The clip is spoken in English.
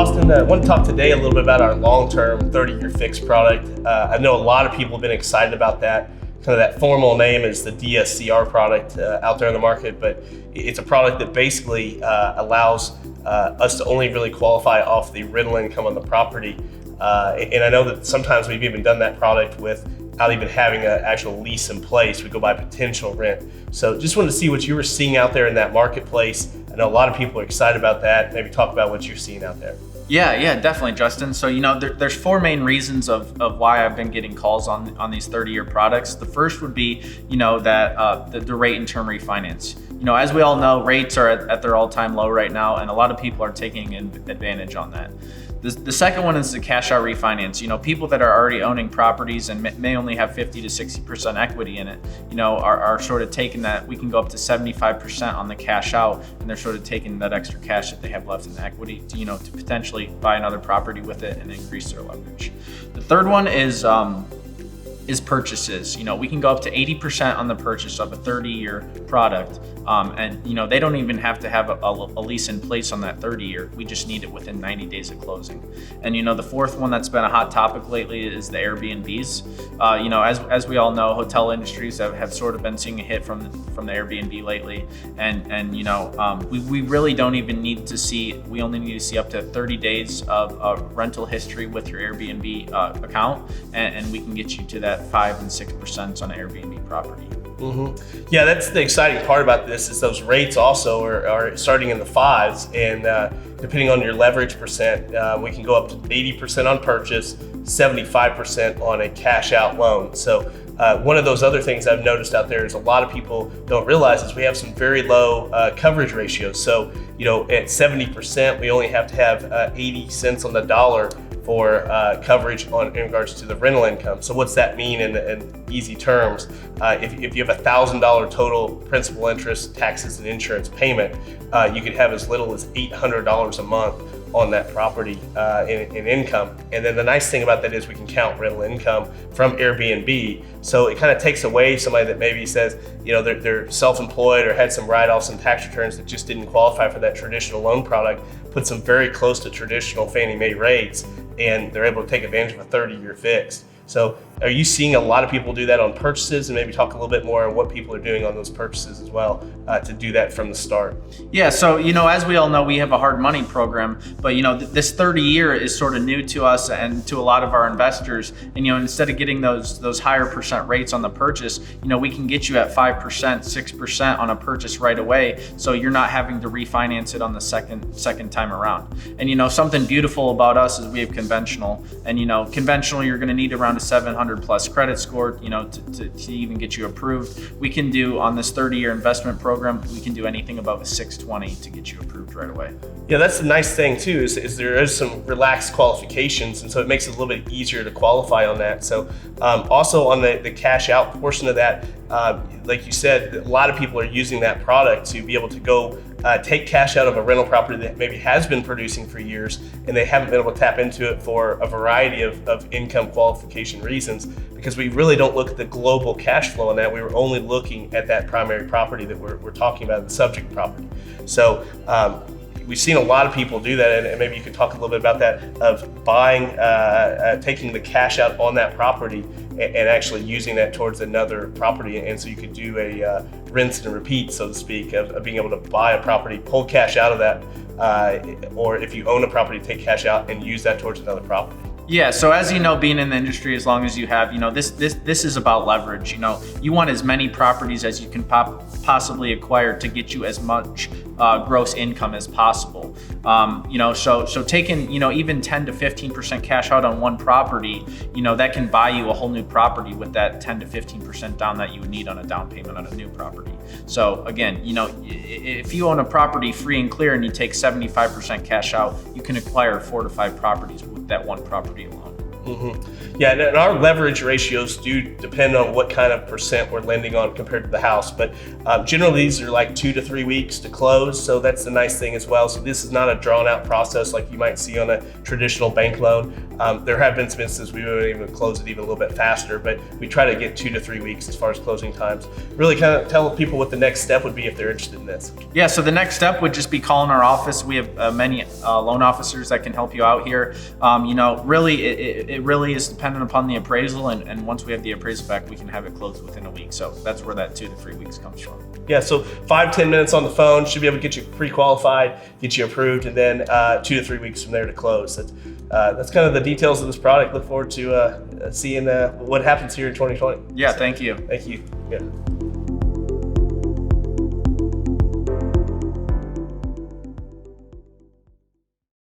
Austin, I want to talk today a little bit about our long-term 30-year fixed product. I know a lot of people have been excited about that. Kind of that formal name is the DSCR product out there in the market, but it's a product that basically allows us to only really qualify off the rental income on the property. And I know that sometimes we've even done that product without even having an actual lease in place. We go by potential rent. So just wanted to see what you were seeing out there in that marketplace. I know a lot of people are excited about that. Maybe talk about what you're seeing out there. Yeah, definitely, Justin. So, there's four main reasons of why I've been getting calls on these 30-year products. The first would be, that the rate and term refinance. As we all know, rates are at their all-time low right now, and a lot of people are taking advantage on that. The second one is the cash out refinance. People that are already owning properties and may only have 50 to 60% equity in it, are sort of taking that. We can go up to 75% on the cash out, and they're sort of taking that extra cash that they have left in the equity to potentially buy another property with it and increase their leverage. The third one is purchases. We can go up to 80% on the purchase of a 30-year product. And they don't even have to have a lease in place on that 30-year. We just need it within 90 days of closing. And the fourth one that's been a hot topic lately is the Airbnbs. As we all know, hotel industries have sort of been seeing a hit from the Airbnb lately. And we really don't even need to see. We only need to see up to 30 days of rental history with your Airbnb account, and we can get you to that 5 and 6% on an Airbnb property. Mm-hmm. Yeah, that's the exciting part about this is those rates also are starting in the fives, and depending on your leverage percent, we can go up to 80% on purchase, 75% on a cash out loan. So one of those other things I've noticed out there is a lot of people don't realize is we have some very low coverage ratios. So at 70%, we only have to have 80 cents on the dollar for coverage in regards to the rental income. So what's that mean in easy terms? If you have $1,000 total principal, interest, taxes, and insurance payment, you could have as little as $800 a month on that property in income. And then the nice thing about that is we can count rental income from Airbnb. So it kind of takes away somebody that maybe says, they're self-employed or had some write-offs and tax returns that just didn't qualify for that traditional loan product, puts them very close to traditional Fannie Mae rates, and they're able to take advantage of a 30-year fixed. So are you seeing a lot of people do that on purchases, and maybe talk a little bit more on what people are doing on those purchases as well to do that from the start? Yeah, so as we all know, we have a hard money program, but this 30-year is sort of new to us and to a lot of our investors. And instead of getting those higher percent rates on the purchase, we can get you at 5%, 6% on a purchase right away, so you're not having to refinance it on the second time around. And something beautiful about us is we have conventional, and conventional you're going to need around a 700 plus credit score, to even get you approved. We can do on this 30-year investment program, we can do anything above a 620 to get you approved right away. Yeah, that's the nice thing too, is there is some relaxed qualifications, and so it makes it a little bit easier to qualify on that. So also on the cash out portion of that, like you said, a lot of people are using that product to be able to go take cash out of a rental property that maybe has been producing for years, and they haven't been able to tap into it for a variety of income qualification reasons, because we really don't look at the global cash flow on that. We were only looking at that primary property that we're talking about, the subject property. So we've seen a lot of people do that, and maybe you could talk a little bit about that, of buying, taking the cash out on that property and actually using that towards another property. And so you could do a rinse and repeat, so to speak, of being able to buy a property, pull cash out of that, or if you own a property, take cash out and use that towards another property. Yeah, so as being in the industry as long as you have, this is about leverage. You want as many properties as you can possibly acquire to get you as much gross income as possible. So taking, even 10 to 15% cash out on one property, that can buy you a whole new property with that 10 to 15% down that you would need on a down payment on a new property. So again, if you own a property free and clear and you take 75% cash out, you can acquire 4 to 5 properties with that one property alone. Mm-hmm. Yeah, and our leverage ratios do depend on what kind of percent we're lending on compared to the house, but generally these are like 2 to 3 weeks to close, so that's the nice thing as well. So this is not a drawn out process like you might see on a traditional bank loan. There have been some instances we would even close it even a little bit faster, but we try to get 2 to 3 weeks as far as closing times. Really kind of tell people what the next step would be if they're interested in this. Yeah, so the next step would just be calling our office. We have many loan officers that can help you out here. Really, it really is dependent upon the appraisal, and once we have the appraisal back, we can have it closed within a week. So that's where that 2 to 3 weeks comes from. Yeah, so 5-10 minutes on the phone should be able to get you pre-qualified, get you approved, and then 2 to 3 weeks from there to close. That's kind of the details of this product. Look forward to seeing what happens here in 2020. Yeah, thank you. Thank you. Yeah.